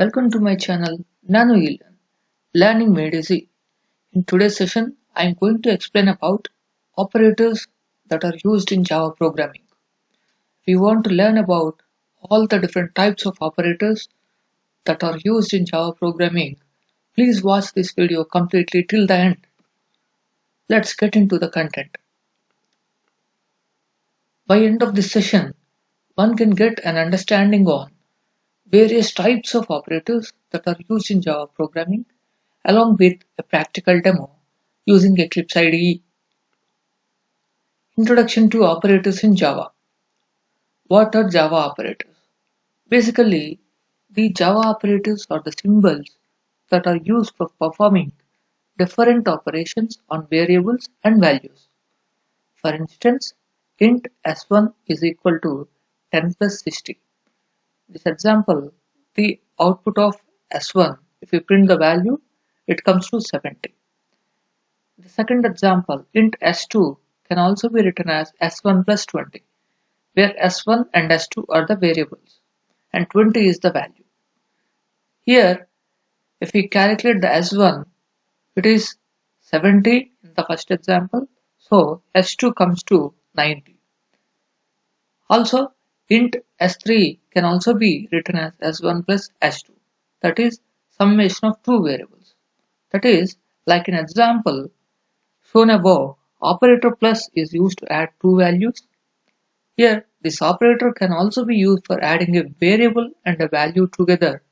Welcome to my channel Nano eLearn, Learning Made Easy. In today's session, I am going to explain about operators that are used in Java programming. If you want to learn about all the different types of operators that are used in Java programming, please watch this video completely till the end. Let's get into the content. By end of this session, one can get an understanding on various types of operators that are used in Java programming along with a practical demo using Eclipse IDE. Introduction to operators in Java. What are Java operators? Basically, the Java operators are the symbols that are used for performing different operations on variables and values. For instance, int s1 is equal to 10 plus 60. This example, the output of s1, if you print the value, it comes to 70. The second example, int s2 can also be written as s1 plus 20, where s1 and s2 are the variables and 20 is the value. Here, if we calculate the s1, it is 70 in the first example, so s2 comes to 90. Also, int s3 can also be written as s1 plus s2, that is summation of two variables. That is, like in example shown above, operator plus is used to add two values. Here, this operator can also be used for adding a variable and a value together,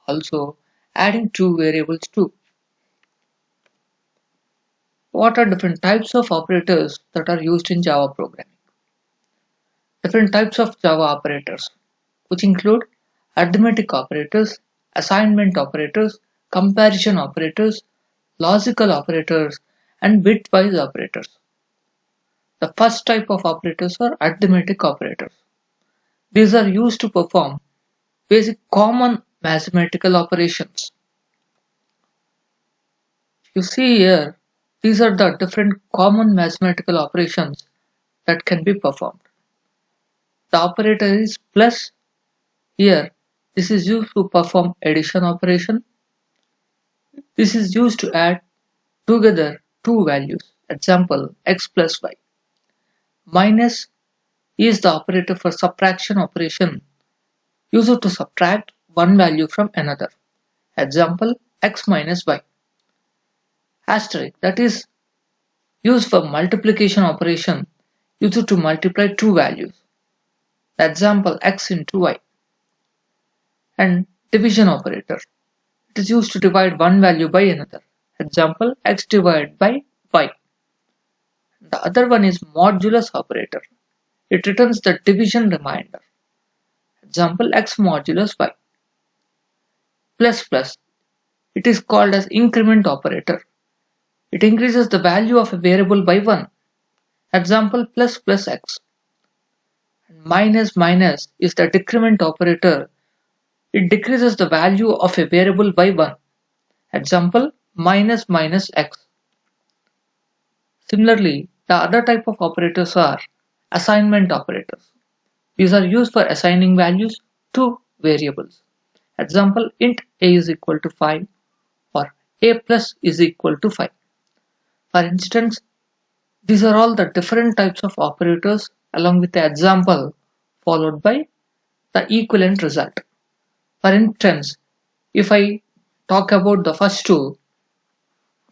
also adding two variables too. What are different types of operators that are used in Java programming? Different types of Java operators, which include arithmetic operators, assignment operators, comparison operators, logical operators, and bitwise operators. The first type of operators are arithmetic operators. These are used to perform basic common mathematical operations. You see here, these are the different common mathematical operations that can be performed. The operator is plus. Here, this is used to perform addition operation. This is used to add together two values. Example, x plus y. Minus is the operator for subtraction operation used to subtract one value from another. Example, x minus y. Asterisk, that is used for multiplication operation used to multiply two values. The example, x into y. And division operator. It is used to divide one value by another. Example, x divided by y. The other one is modulus operator. It returns the division remainder. Example, x modulus y. Plus plus. It is called as increment operator. It increases the value of a variable by 1. Example, plus plus x. And minus minus is the decrement operator. It decreases the value of a variable by 1. Example, minus minus x. Similarly, the other type of operators are assignment operators. These are used for assigning values to variables. Example, int a is equal to 5 or a plus is equal to 5. For instance, these are all the different types of operators along with the example followed by the equivalent result. For instance, if I talk about the first two,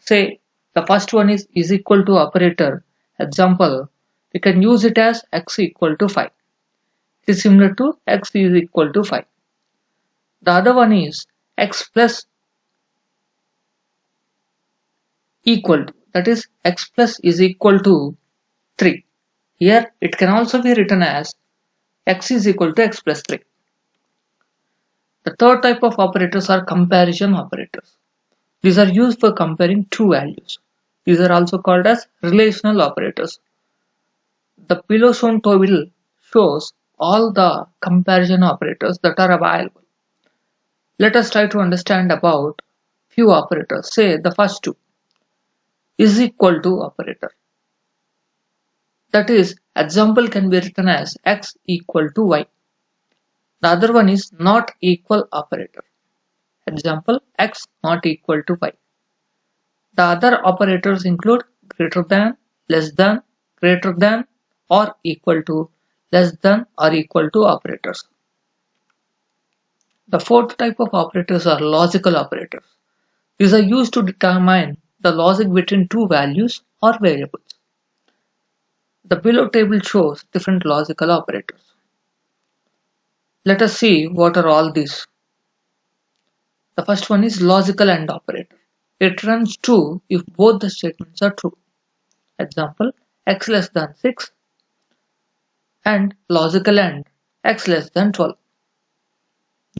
say the first one is equal to operator. Example, we can use it as x equal to 5. It is similar to x is equal to 5. The other one is x plus equal to, that is x plus is equal to 3. Here it can also be written as x is equal to x plus 3. The third type of operators are comparison operators. These are used for comparing two values. These are also called as relational operators. The below shown table shows all the comparison operators that are available. Let us try to understand about few operators. Say the first two is equal to operator. That is, example can be written as x equal to y. The other one is not equal operator. Example, x not equal to y. The other operators include greater than, less than, greater than, or equal to, less than or equal to operators. The fourth type of operators are logical operators. These are used to determine the logic between two values or variables. The below table shows different logical operators. Let us see what are all these. The first one is logical AND operator. It runs true if both the statements are true. Example, x less than 6 and logical AND x less than 12.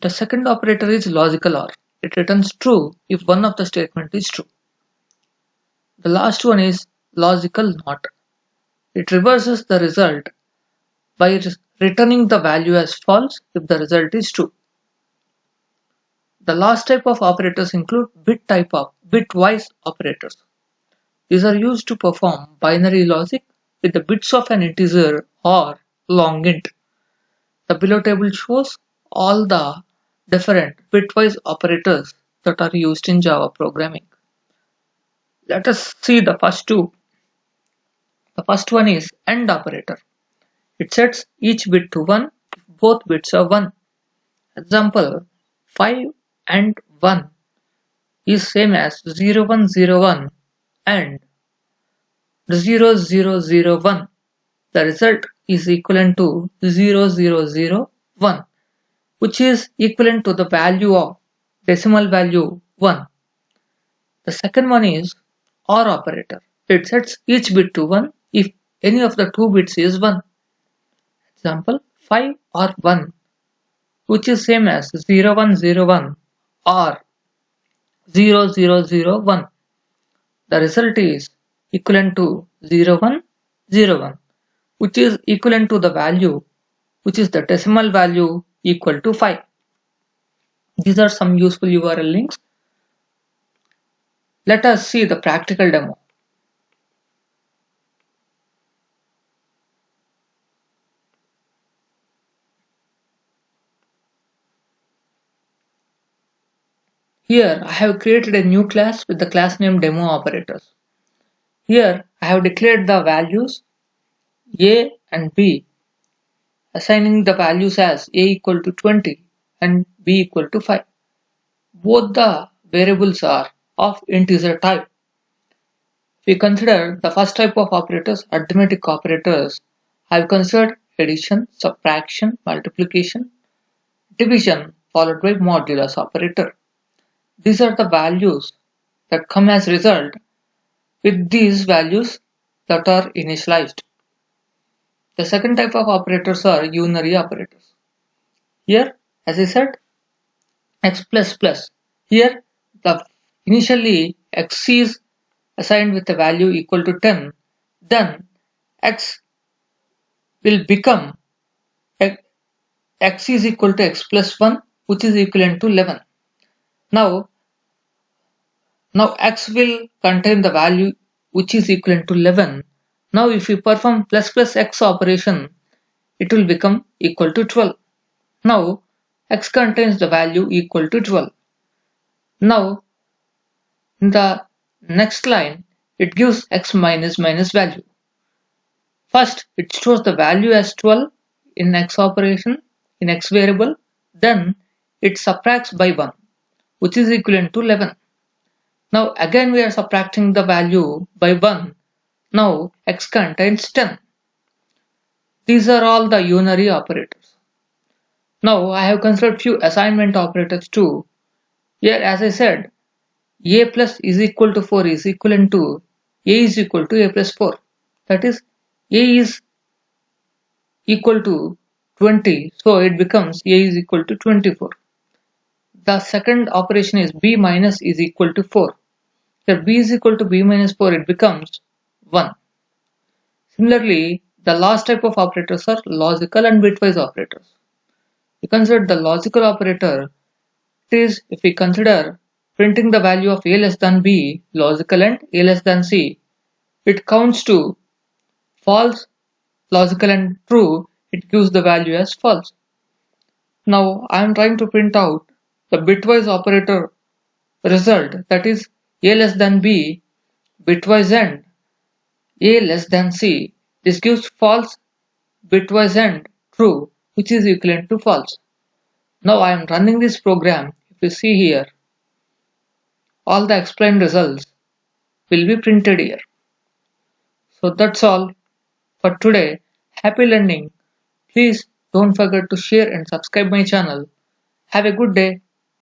The second operator is logical OR. It returns true if one of the statements is true. The last one is logical NOT. It reverses the result by returning the value as false if the result is true. The last type of operators include bitwise operators. These are used to perform binary logic with the bits of an integer or long int. The below table shows all the different bitwise operators that are used in Java programming. Let us see the first two. The first one is AND operator. It sets each bit to 1 if both bits are 1. Example, 5 and 1 is same as 0101 and 0001. The result is equivalent to 0001, which is equivalent to the value of decimal value 1. The second one is OR operator. It sets each bit to 1 if any of the two bits is 1. Example, 5 or 1, which is same as 0101 or 0001. The result is equivalent to 0101, which is equivalent to the value, which is the decimal value equal to 5. These are some useful URL links. Let us see the practical demo. Here I have created a new class with the class name demo operators. Here I have declared the values a and b, assigning the values as a equal to 20 and b equal to 5. Both the variables are of integer type. If we consider the first type of operators, arithmetic operators, I have considered addition, subtraction, multiplication, division followed by modulus operator. These are the values that come as result with these values that are initialized. The second type of operators are unary operators. Here, as I said, x plus plus. Here, initially x is assigned with a value equal to 10. Then x will become x is equal to x plus 1, which is equivalent to 11. Now x will contain the value which is equivalent to 11. Now if we perform plus plus x operation, it will become equal to 12. Now x contains the value equal to 12. Now in the next line, it gives x minus minus value. First, it stores the value as 12 in x operation, in x variable. Then it subtracts by 1, which is equivalent to 11. Now again we are subtracting the value by 1. Now x contains 10. These are all the unary operators. Now I have considered few assignment operators too. Here as I said, a plus is equal to 4 is equivalent to a is equal to a plus 4. That is, a is equal to 20, so it becomes a is equal to 24. The second operation is b minus is equal to 4. Here b is equal to b minus 4, it becomes 1. Similarly, the last type of operators are logical and bitwise operators. We consider the logical operator. It is if we consider printing the value of a less than b, logical and a less than c, it counts to false, logical and true, it gives the value as false. Now I am trying to print out the bitwise operator result, that is a less than b, bitwise end, a less than c. This gives false, bitwise end true, which is equivalent to false. Now I am running this program. If you see here, all the explained results will be printed here. So that's all for today. Happy learning. Please don't forget to share and subscribe my channel. Have a good day.